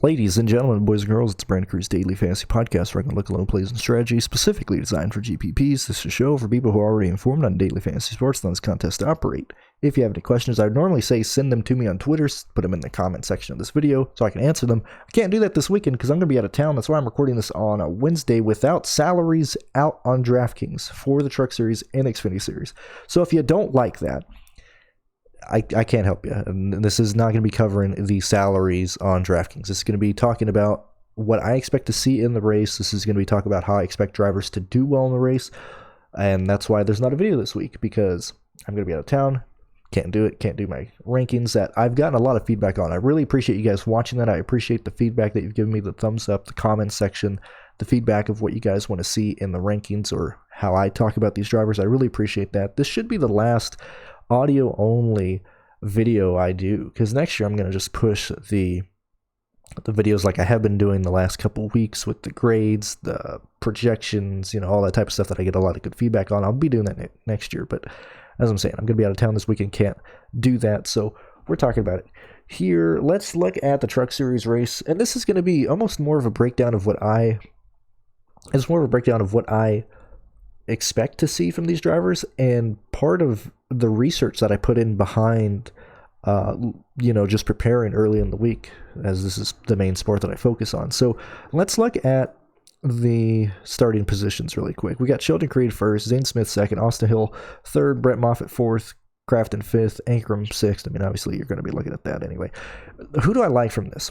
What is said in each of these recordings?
Ladies and gentlemen, boys and girls, it's Brandon Cruz Daily Fantasy Podcast, where I can look at low plays and strategy specifically designed for GPPs. This is a show for people who are already informed on daily fantasy sports and on this contest to operate. If you have any questions, I would normally say send them to me on Twitter, put them in the comment section of this video so I can answer them. I can't do that this weekend because I'm going to be out of town. That's why I'm recording this on a Wednesday without salaries out on DraftKings for the Truck Series and Xfinity Series. So if you don't like that, I can't help you. And this is not going to be covering the salaries on DraftKings. This is going to be talking about what I expect to see in the race. This is going to be talking about how I expect drivers to do well in the race. And that's why there's not a video this week, because I'm going to be out of town. Can't do it. Can't do my rankings that I've gotten a lot of feedback on. I really appreciate you guys watching that. I appreciate the feedback that you've given me, the thumbs up, the comment section, the feedback of what you guys want to see in the rankings or how I talk about these drivers. I really appreciate that. This should be the last audio only video I do, because next year I'm going to just push the videos like I have been doing the last couple weeks with the grades, the projections, all that type of stuff that I get a lot of good feedback on. I'll be doing that next year, but as I'm saying, I'm going to be out of town this weekend, can't do that, so we're talking about it here. Let's look at the Truck Series race, and this is going to be almost more of a breakdown of what I expect to see from these drivers, and part of the research that I put in behind just preparing early in the week, as this is the main sport that I focus on. So let's look at the starting positions really quick. We got Sheldon Creed first, Zane Smith second, Austin Hill third, Brett Moffatt fourth, Crafton fifth, Ankrum sixth. I mean, obviously you're going to be looking at that anyway. Who do I like from this?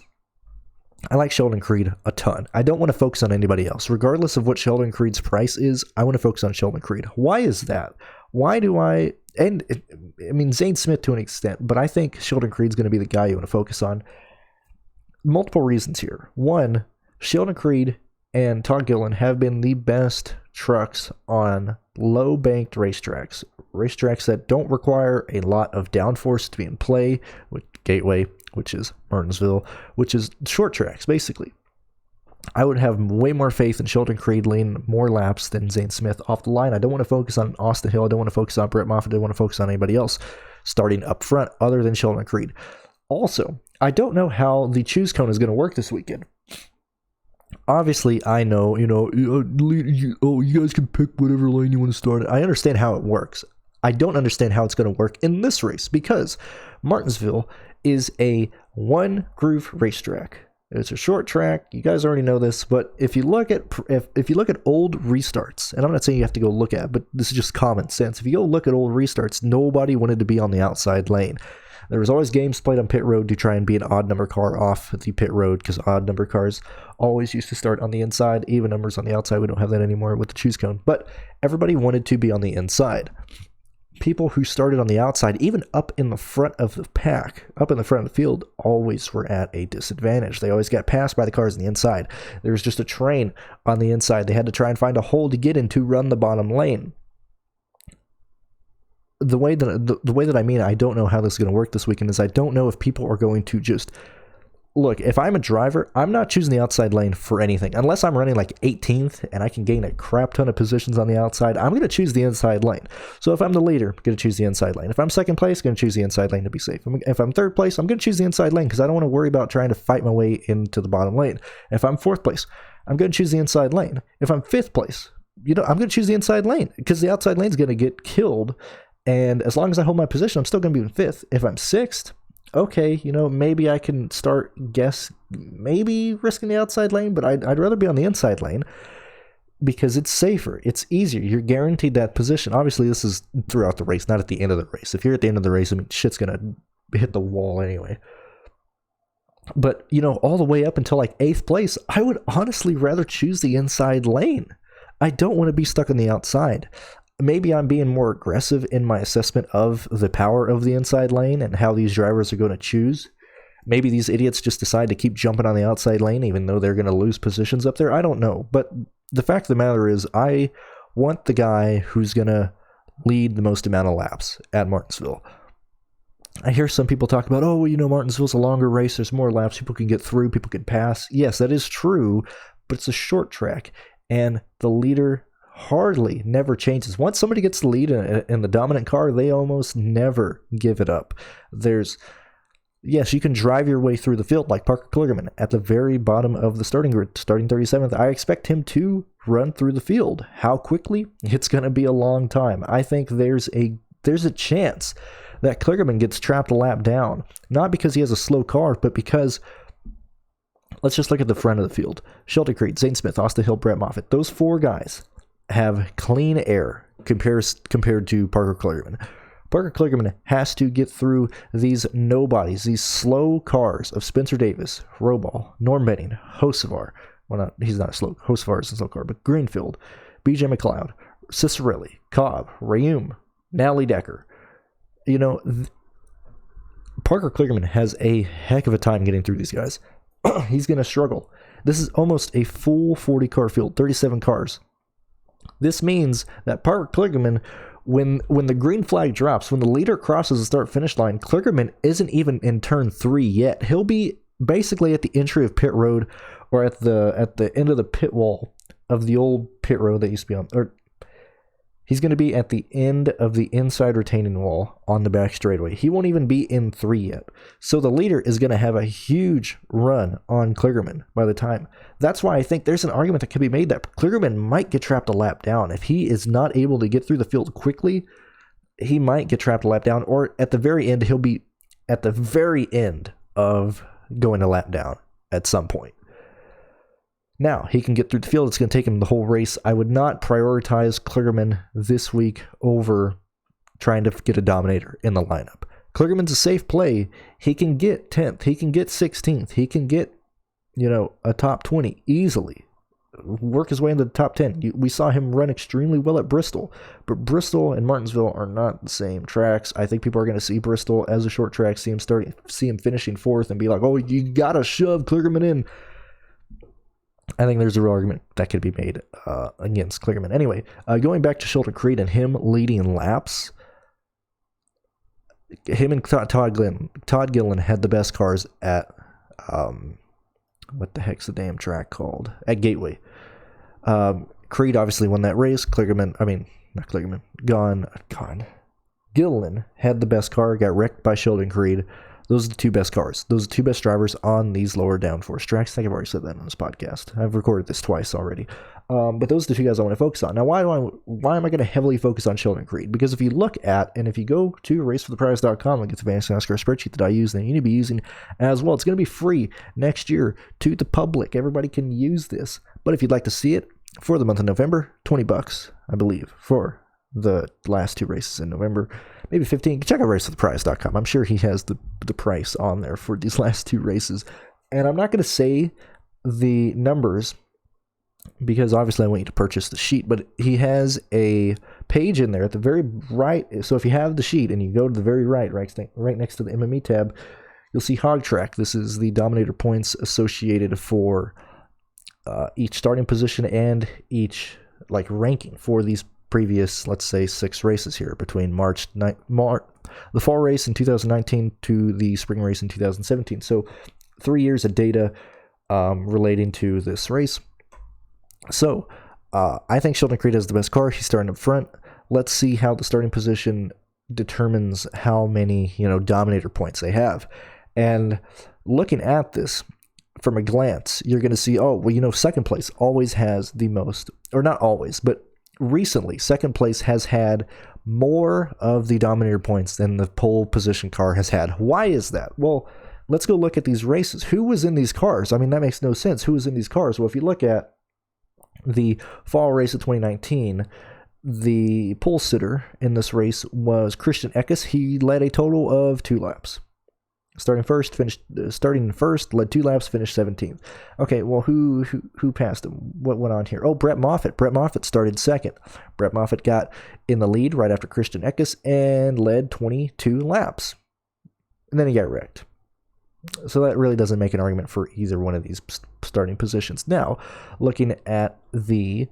I like Sheldon Creed a ton. I don't want to focus on anybody else. Regardless of what Sheldon Creed's price is, I want to focus on Sheldon Creed. Why is that? Why do I... And, I mean, Zane Smith to an extent, but I think Sheldon Creed's going to be the guy you want to focus on. Multiple reasons here. One, Sheldon Creed and Todd Gillan have been the best trucks on low-banked racetracks. Racetracks that don't require a lot of downforce to be in play, with Gateway, which is Martinsville, which is short tracks, basically. I would have way more faith in Sheldon Creed leading more laps than Zane Smith off the line. I don't want to focus on Austin Hill. I don't want to focus on Brett Moffatt. I don't want to focus on anybody else starting up front other than Sheldon Creed. Also, I don't know how the choose cone is going to work this weekend. Obviously, I know, you guys can pick whatever lane you want to start. I understand how it works. I don't understand how it's going to work in this race, because Martinsville is a one-groove racetrack. It's a short track. You guys already know this, but if you look at old restarts, and I'm not saying you have to go look at, but this is just common sense. If you go look at old restarts, nobody wanted to be on the outside lane. There was always games played on pit road to try and be an odd number car off the pit road, because odd number cars always used to start on the inside, even numbers on the outside. We don't have that anymore with the choose cone, but everybody wanted to be on the inside. People who started on the outside, even up in the front of the pack, up in the front of the field, always were at a disadvantage. They always got passed by the cars on the inside. There was just a train on the inside. They had to try and find a hole to get in to run the bottom lane. The way that I mean, I don't know how this is going to work this weekend, is I don't know if people are going to just... Look, if I'm a driver, I'm not choosing the outside lane for anything. Unless I'm running like 18th and I can gain a crap ton of positions on the outside, I'm going to choose the inside lane. So if I'm the leader, I'm going to choose the inside lane. If I'm second place, I'm going to choose the inside lane to be safe. If I'm third place, I'm going to choose the inside lane because I don't want to worry about trying to fight my way into the bottom lane. If I'm fourth place, I'm going to choose the inside lane. If I'm fifth place, I'm going to choose the inside lane because the outside lane is going to get killed. And as long as I hold my position, I'm still going to be in fifth. If I'm sixth, okay, maybe I can maybe risking the outside lane, but I'd rather be on the inside lane because it's safer. It's easier. You're guaranteed that position. Obviously, this is throughout the race, not at the end of the race. If you're at the end of the race, I mean, shit's going to hit the wall anyway. But, all the way up until like 8th place, I would honestly rather choose the inside lane. I don't want to be stuck on the outside. Maybe I'm being more aggressive in my assessment of the power of the inside lane and how these drivers are going to choose. Maybe these idiots just decide to keep jumping on the outside lane even though they're going to lose positions up there. I don't know. But the fact of the matter is I want the guy who's going to lead the most amount of laps at Martinsville. I hear some people talk about, Martinsville's a longer race. There's more laps. People can get through. People can pass. Yes, that is true, but it's a short track. And the leader hardly never changes. Once somebody gets the lead in the dominant car, they almost never give it up. There's Yes, you can drive your way through the field like Parker Kligerman at the very bottom of the starting grid, starting 37th. I expect him to run through the field. How quickly? It's going to be a long time. I think there's a chance that Kligerman gets trapped a lap down, not because he has a slow car, but because, let's just look at the front of the field. Sheldon Creed, Zane Smith, Austin Hill, Brett Moffatt. Those four guys have clean air compared to Parker Kligerman. Parker Kligerman has to get through these nobodies, these slow cars of Spencer Davis, Robal, Norm Benning, Hocevar. Well, he's not slow. Hocevar is a slow car, but Greenfield, BJ Mcleod, Cicerelli, Cobb, Rayum, Nally Decker. Parker Kligerman has a heck of a time getting through these guys. He's going to struggle. This is almost a full 40-car field, 37 cars. This means that Parker Kligerman, when the green flag drops, when the leader crosses the start-finish line, Kligerman isn't even in turn 3 yet. He'll be basically at the entry of pit road, or at the end of the pit wall of the old pit road that used to be on, or he's going to be at the end of the inside retaining wall on the back straightaway. He won't even be in 3 yet. So the leader is going to have a huge run on Kligerman by the time. That's why I think there's an argument that could be made that Kligerman might get trapped a lap down. If he is not able to get through the field quickly, he might get trapped a lap down, or at the very end, he'll be at the very end of going a lap down at some point. Now, he can get through the field. It's going to take him the whole race. I would not prioritize Kligerman this week over trying to get a dominator in the lineup. Kligerman's a safe play. He can get 10th. He can get 16th. He can get, a top 20 easily. Work his way into the top 10. We saw him run extremely well at Bristol, but Bristol and Martinsville are not the same tracks. I think people are going to see Bristol as a short track, see him finishing 4th and be like, oh, you got to shove Kligerman in. I think there's a real argument that could be made against Kligerman. Anyway, going back to Sheldon Creed and him leading laps, him and Todd Gillan had the best cars at, what the heck's the damn track called? At Gateway. Creed obviously won that race. Gillan had the best car, got wrecked by Sheldon Creed. Those are the two best cars. Those are the two best drivers on these lower downforce tracks. I think I've already said that on this podcast. I've recorded this twice already. But those are the two guys I want to focus on. Now, why am I going to heavily focus on Sheldon Creed? Because if you look at, and if you go to racefortheprize.com and get the Fantasy NASCAR spreadsheet that I use, then you need to be using as well. It's going to be free next year to the public. Everybody can use this. But if you'd like to see it for the month of November, $20, I believe, for the last 2 races in November, maybe 15. Check out racefortheprize.com. I'm sure he has the price on there for these last 2 races. And I'm not going to say the numbers because obviously I want you to purchase the sheet, but he has a page in there at the very right. So if you have the sheet and you go to the very right next to the MME tab, you'll see Hog Track. This is the Dominator points associated for each starting position and each ranking for these previous, let's say, 6 races here between the fall race in 2019 to the spring race in 2017. So 3 years of data relating to this race. So I think Sheldon Creed has the best car. He's starting up front. Let's see how the starting position determines how many dominator points they have. And looking at this from a glance, you're going to see, second place always has the most, or not always, but recently, second place has had more of the dominator points than the pole position car has had. Why is that? Well, let's go look at these races. Who was in these cars? I mean, that makes no sense. Who was in these cars? Well, if you look at the fall race of 2019, the pole sitter in this race was Christian Eckes. He led a total of 2 laps. Starting first, led 2 laps, finished 17th. Okay, well, who passed him? What went on here? Oh, Brett Moffatt. Brett Moffatt started second. Brett Moffatt got in the lead right after Christian Eckes and led 22 laps. And then he got wrecked. So that really doesn't make an argument for either one of these starting positions. Now, looking at the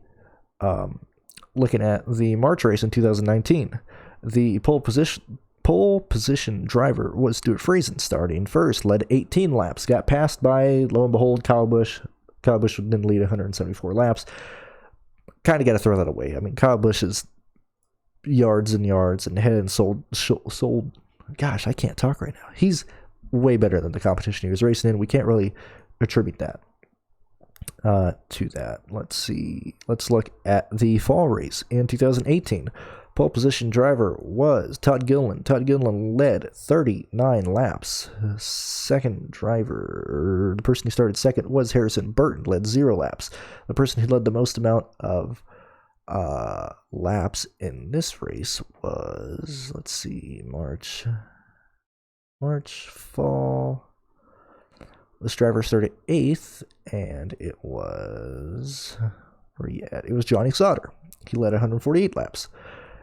March race in 2019, the pole position driver was Stuart Friesen, starting first, led 18 laps, got passed by, lo and behold, Kyle Busch. Kyle Busch didn't lead 174 laps. Kind of got to throw that away. I mean, Kyle Busch is yards and yards and head and sold. Gosh, I can't talk right now. He's way better than the competition he was racing in. We can't really attribute that to that. Let's see. Let's look at the fall race in 2018. Pole position driver was Todd Gillan. Todd Gillan led 39 laps. Second driver, the person who started second, was Harrison Burton, led 0 laps. The person who led the most amount of laps in this race was, let's see, March, fall. This driver started 8th, and it was, where he at? It was Johnny Sauter. He led 148 laps.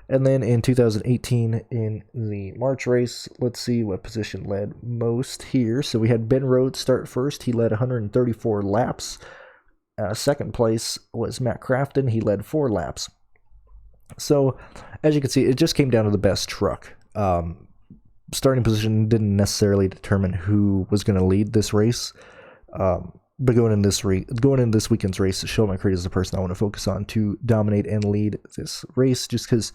And then in 2018, in the March race, let's see what position led most here. So we had Ben Rhodes start first. He led 134 laps. Second place was Matt Crafton. He led 4 laps. So, as you can see, it just came down to the best truck. Starting position didn't necessarily determine who was going to lead this race. But going in this weekend's race, Sheldon Creed is the person I want to focus on to dominate and lead this race, just because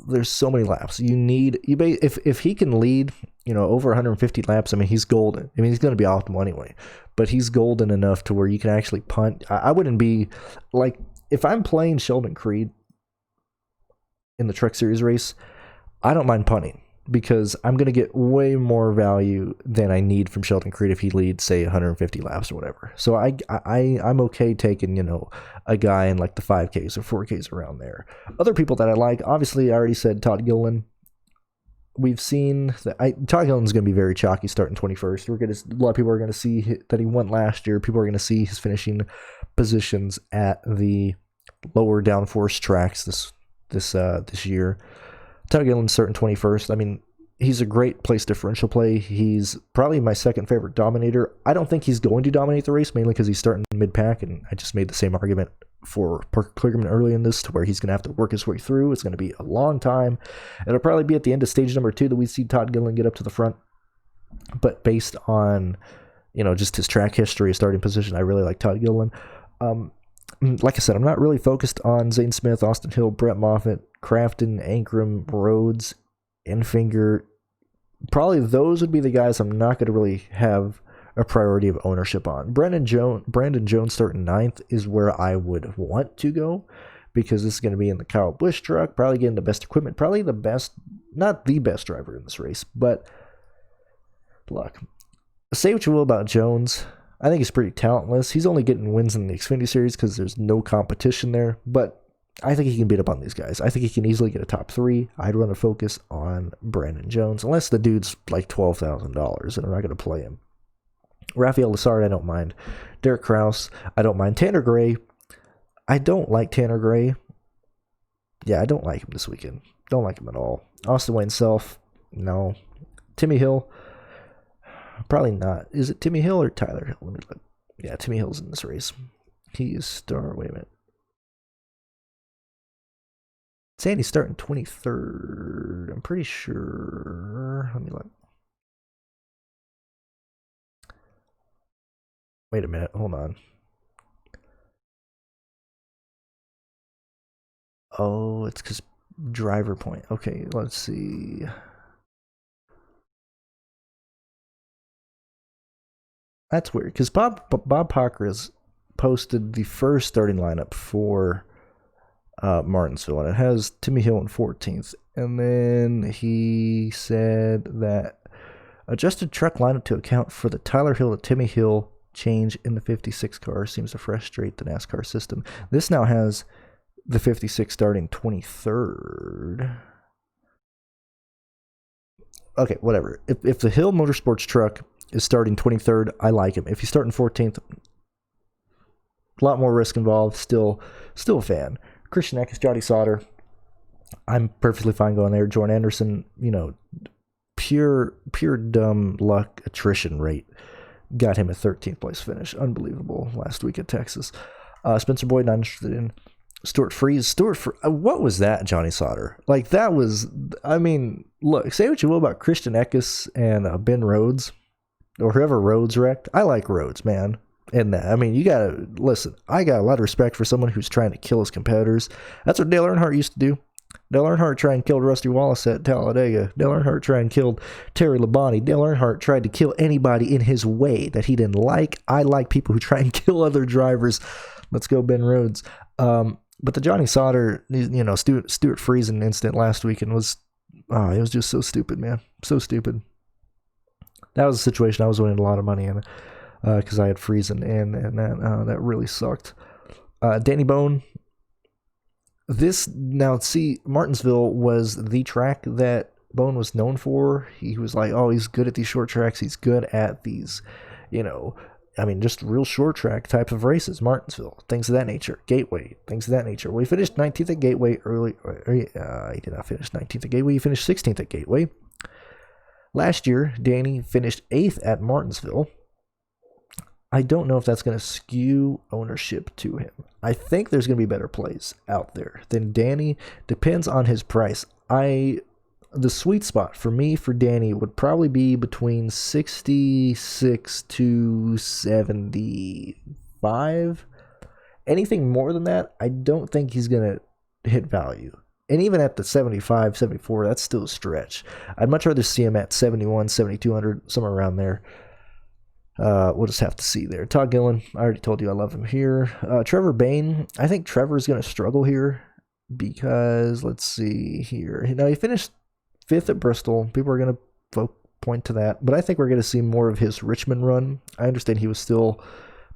there's so many laps. If he can lead, over 150 laps, I mean, he's golden. I mean, he's going to be optimal anyway, but he's golden enough to where you can actually punt. I wouldn't be like, if I'm playing Sheldon Creed in the Truck Series race, I don't mind punting, because I'm going to get way more value than I need from Sheldon Creed if he leads, say, 150 laps or whatever. So I'm okay taking, a guy in like the 5Ks or 4Ks around there. Other people that I like, obviously, I already said Todd Gillan. We've seen that Todd Gillan's going to be very chalky starting 21st. A lot of people are going to see that he won last year. People are going to see his finishing positions at the lower downforce tracks this year. Todd Gillan's starting 21st. I mean, he's a great place differential play. He's probably my second favorite dominator. I don't think he's going to dominate the race, mainly because he's starting mid-pack, and I just made the same argument for Kligerman early in this, to where he's going to have to work his way through. It's going to be a long time. It'll probably be at the end of stage number 2 that we see Todd Gillan get up to the front. But based on, just his track history, his starting position, I really like Todd Gillan. Like I said, I'm not really focused on Zane Smith, Austin Hill, Brett Moffatt, Crafton, Ankrum, Rhodes, Enfinger. Probably those would be the guys I'm not going to really have a priority of ownership on. Brandon Jones starting 9th is where I would want to go, because this is going to be in the Kyle Busch truck, probably getting the best equipment, probably the best, not the best driver in this race, but look, say what you will about Jones. I think he's pretty talentless. He's only getting wins in the Xfinity Series because there's no competition there, but I think he can beat up on these guys. I think he can easily get a top 3. I'd run a focus on Brandon Jones, unless the dude's like $12,000 and I'm not going to play him. Rafael Lessard, I don't mind. Derek Kraus, I don't mind. Tanner Gray, I don't like Tanner Gray. Yeah, I don't like him this weekend. Don't like him at all. Austin Wayne Self, no. Timmy Hill, probably not. Is it Timmy Hill or Tyler Hill? Let me look. Yeah, Timmy Hill's in this race. He is wait a minute. Sandy's starting 23rd. I'm pretty sure. Let me look. Wait a minute. Hold on. Oh, it's because driver point. Okay, let's see. That's weird, because Bob Pockras posted the first starting lineup for Martinsville, and it has Timmy Hill in 14th. And then he said that adjusted truck lineup to account for the Tyler Hill to Timmy Hill change in the 56 car seems to frustrate the NASCAR system. This now has the 56 starting 23rd. Okay, whatever. If the Hill Motorsports truck is starting 23rd, I like him. If he's starting 14th, a lot more risk involved. Still a fan. Christian Eckes, Johnny Sauter, I'm perfectly fine going there. Jordan Anderson, pure dumb luck attrition rate got him a 13th place finish. Unbelievable last week at Texas. Spencer Boyd, not interested in. Stuart Freeze. What was that, Johnny Sauter? Like, that was, I mean, look, say what you will about Christian Eckes and Ben Rhodes, or whoever Rhodes wrecked. I like Rhodes, man. And I mean, you gotta listen. I got a lot of respect for someone who's trying to kill his competitors. That's what Dale Earnhardt used to do. Dale Earnhardt tried and killed Rusty Wallace at Talladega. Dale Earnhardt tried and killed Terry Labonte. Dale Earnhardt tried to kill anybody in his way that he didn't like. I like people who try and kill other drivers. Let's go, Ben Rhodes. But the Johnny Sauter, Stuart Friesen incident last weekend it was just so stupid, man. So stupid. That was a situation I was winning a lot of money in because I had Friesen, and that really sucked. Danny Bone. Martinsville was the track that Bone was known for. He was like, oh, he's good at these short tracks. He's good at these, just real short track type of races. Martinsville, things of that nature. Gateway, things of that nature. Well, he finished 19th at Gateway early. He did not finish 19th at Gateway. He finished 16th at Gateway. Last year, Danny finished 8th at Martinsville. I don't know if that's going to skew ownership to him. I think there's going to be better plays out there than Danny. Depends on his price. The sweet spot for me for Danny would probably be between 66 to 75. Anything more than that, I don't think he's going to hit value. And even at the 75, 74, that's still a stretch. I'd much rather see him at 71, 7,200, somewhere around there. We'll just have to see there. Todd Gillan, I already told you I love him here. Trevor Bain, I think Trevor's going to struggle here because, let's see here. Now, he finished 5th at Bristol. People are going to point to that. But I think we're going to see more of his Richmond run. I understand he was still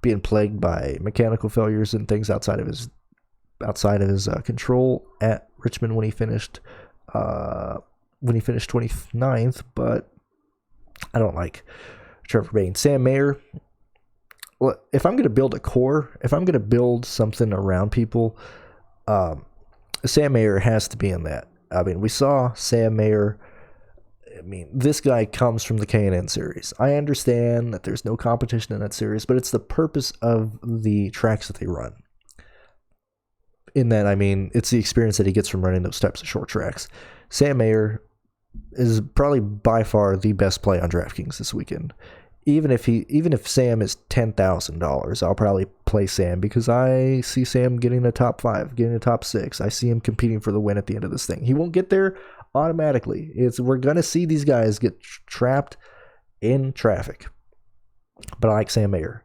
being plagued by mechanical failures and things outside of his control at Richmond when he finished 29th. But I don't like Trevor Bain. Sam Mayer, well, if I'm going to build a core, if I'm going to build something around people, Sam Mayer has to be in that. I mean, we saw Sam Mayer. I mean, this guy comes from the K&N series. I understand that there's no competition in that series, but it's the purpose of the tracks that they run. In that, I mean, it's the experience that he gets from running those types of short tracks. Sam Mayer is probably by far the best play on DraftKings this weekend. Even if Sam is $10,000, I'll probably play Sam because I see Sam getting a top 5, getting a top 6. I see him competing for the win at the end of this thing. He won't get there automatically. We're gonna see these guys get trapped in traffic. But I like Sam Mayer.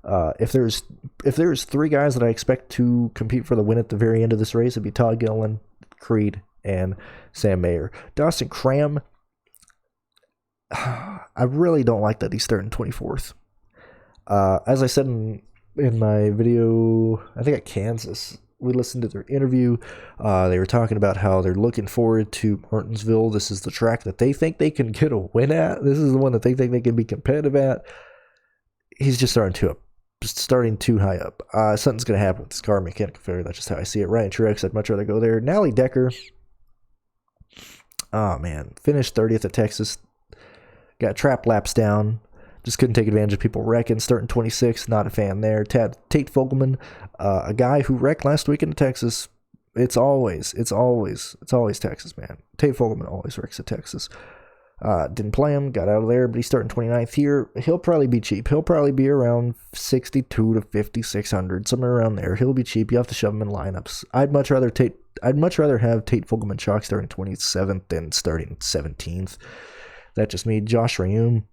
If there's 3 guys that I expect to compete for the win at the very end of this race, it'd be Todd Gillan, Creed, and Sam Mayer. Dawson Cram, I really don't like that he's starting 24th. As I said in my video, I think at Kansas, we listened to their interview. They were talking about how they're looking forward to Martinsville. This is the track that they think they can get a win at. This is the one that they think they can be competitive at. He's just starting too high up. Something's going to happen with this car mechanical failure. That's just how I see it. Ryan Truex, I'd much rather go there. Nally Decker, oh man, finished 30th at Texas. Got trap laps down. Just couldn't take advantage of people wrecking. Starting 26th, not a fan there. Tate Vogelman, a guy who wrecked last week in Texas. It's always Texas, man. Tate Vogelman always wrecks at Texas. Didn't play him, got out of there, but he's starting 29th here. He'll probably be cheap. He'll probably be around 62 to 5,600, somewhere around there. He'll be cheap. You have to shove him in lineups. I'd much rather have Tate Vogelman chalk starting 27th than starting 17th. That's just me. Josh Rayum.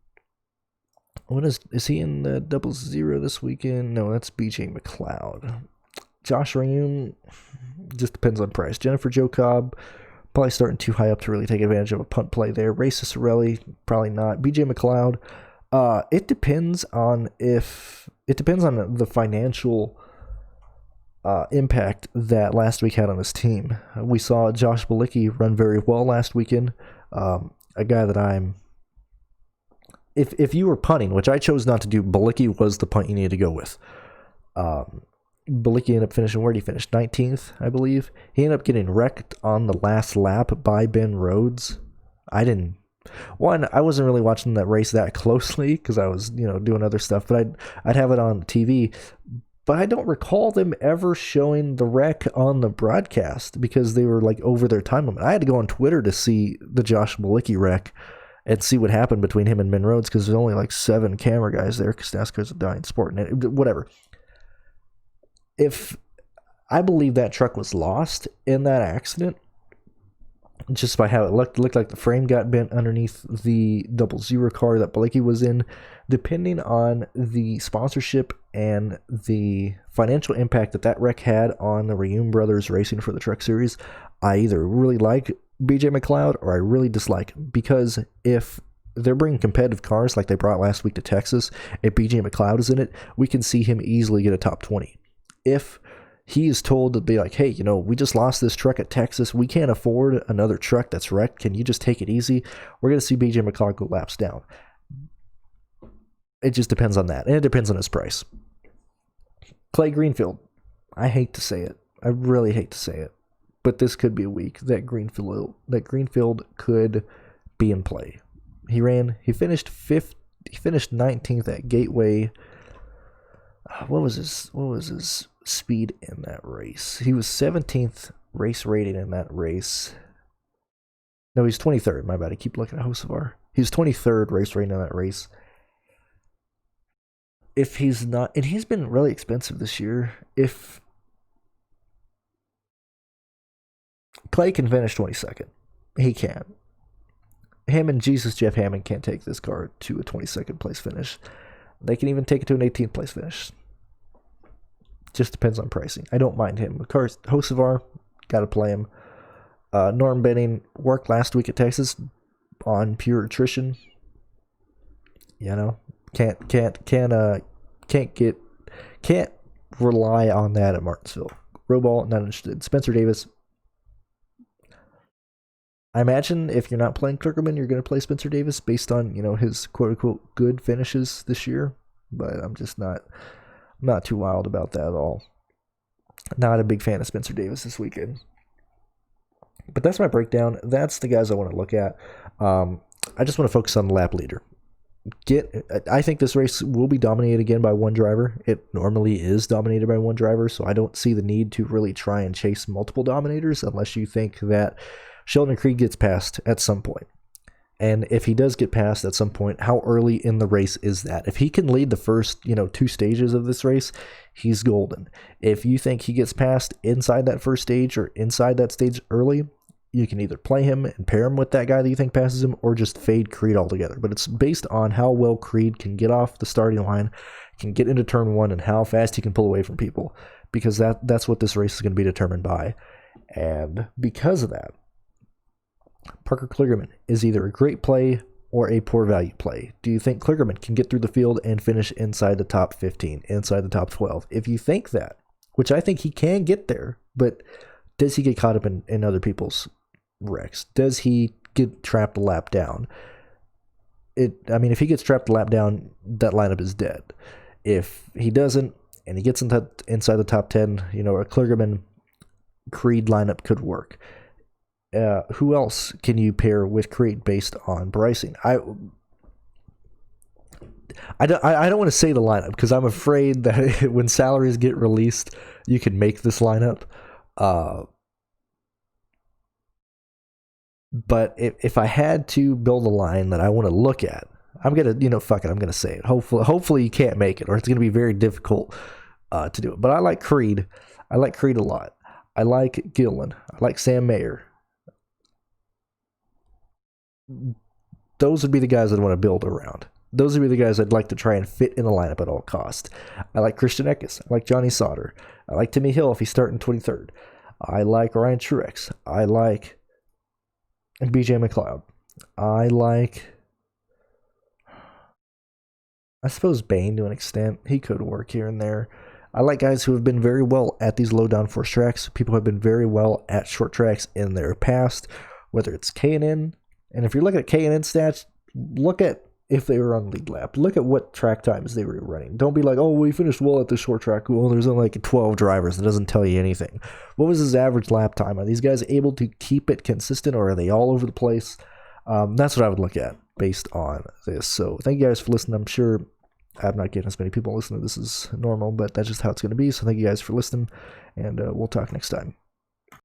What is he in the 00 this weekend? No, that's BJ Mcleod. Josh Rayum just depends on price. Jennifer Joe Cobb, probably starting too high up to really take advantage of a punt play there. Ray Cicerelli, probably not. BJ McLeod, it depends on the financial impact that last week had on his team. We saw Josh Bilicki run very well last weekend. A guy that if you were punting, which I chose not to do, Bilicki was the punt you needed to go with. Bilicki ended up finishing, where did he finish? 19th, I believe. He ended up getting wrecked on the last lap by Ben Rhodes. I wasn't really watching that race that closely because I was, doing other stuff, but I'd have it on TV. But I don't recall them ever showing the wreck on the broadcast because they were like over their time limit. I had to go on Twitter to see the Josh Bilicki wreck and see what happened between him and Ben Rhodes because there's only like 7 camera guys there because NASCAR's a dying sport. And whatever. If I believe that truck was lost in that accident, just by how it looked like the frame got bent underneath the 00 car that Blakey was in. Depending on the sponsorship and the financial impact that wreck had on the Reum brothers racing for the Truck Series, I either really like BJ Mcleod or I really dislike him, because if they're bringing competitive cars like they brought last week to Texas, if BJ Mcleod is in it, we can see him easily get a top 20. If he is told to be like, hey, we just lost this truck at Texas. We can't afford another truck that's wrecked. Can you just take it easy? We're going to see BJ Mcleod go laps down. It just depends on that. And it depends on his price. Clay Greenfield. I hate to say it. I really hate to say it. But this could be a week that Greenfield could be in play. He finished 19th at Gateway. What was his speed in that race? He was 17th race rating in that race. No, he's 23rd. My bad. I keep looking at Hocevar. He was 23rd race rating in that race. If he's not, and he's been really expensive this year. If Clay can finish 22nd, he can. Him and Jesus Jeff Hammond can't take this car to a 22nd place finish. They can even take it to an 18th place finish. Just depends on pricing. I don't mind him. Of course, Hocevar, got to play him. Norm Benning worked last week at Texas on pure attrition. Can't rely on that at Martinsville. Roball, not interested. Spencer Davis. I imagine if you're not playing Kligerman, you're going to play Spencer Davis based on, his quote-unquote good finishes this year. But I'm just not too wild about that at all. Not a big fan of Spencer Davis this weekend. But that's my breakdown. That's the guys I want to look at. I just want to focus on the lap leader. I think this race will be dominated again by one driver. It normally is dominated by one driver, so I don't see the need to really try and chase multiple dominators unless you think that Sheldon Creed gets passed at some point. And if he does get passed at some point, how early in the race is that? If he can lead the first, 2 stages of this race, he's golden. If you think he gets passed inside that first stage or inside that stage early, you can either play him and pair him with that guy that you think passes him, or just fade Creed altogether. But it's based on how well Creed can get off the starting line, can get into turn 1, and how fast he can pull away from people. Because that's what this race is going to be determined by. And because of that, Parker Kligerman is either a great play or a poor value play. Do you think Kligerman can get through the field and finish inside the top 15, inside the top 12? If you think that, which I think he can get there, but does he get caught up in other people's wrecks? Does he get trapped a lap down? If he gets trapped a lap down, that lineup is dead. If he doesn't, and he gets inside the top 10, a Kligerman Creed lineup could work. Who else can you pair with Creed based on pricing? I don't want to say the lineup because I'm afraid that when salaries get released, you can make this lineup. But if I had to build a line that I want to look at, I'm gonna, fuck it, I'm gonna say it. Hopefully you can't make it, or it's gonna be very difficult to do it. But I like Creed. I like Creed a lot. I like Gillan. I like Sam Mayer. Those would be the guys I'd want to build around. Those would be the guys I'd like to try and fit in the lineup at all cost. I like Christian Eckes. I like Johnny Sauter. I like Timmy Hill if he's starting 23rd. I like Ryan Truex. I like BJ Mcleod. I suppose Bain to an extent. He could work here and there. I like guys who have been very well at these low downforce tracks. People who have been very well at short tracks in their past, whether it's K&N. And if you're looking at K&N stats, look at if they were on lead lap. Look at what track times they were running. Don't be like, oh, we finished well at the short track. Well, there's only like 12 drivers. That doesn't tell you anything. What was his average lap time? Are these guys able to keep it consistent, or are they all over the place? That's what I would look at based on this. So thank you guys for listening. I'm sure I'm not getting as many people listening. This is normal, but that's just how it's going to be. So thank you guys for listening, and we'll talk next time.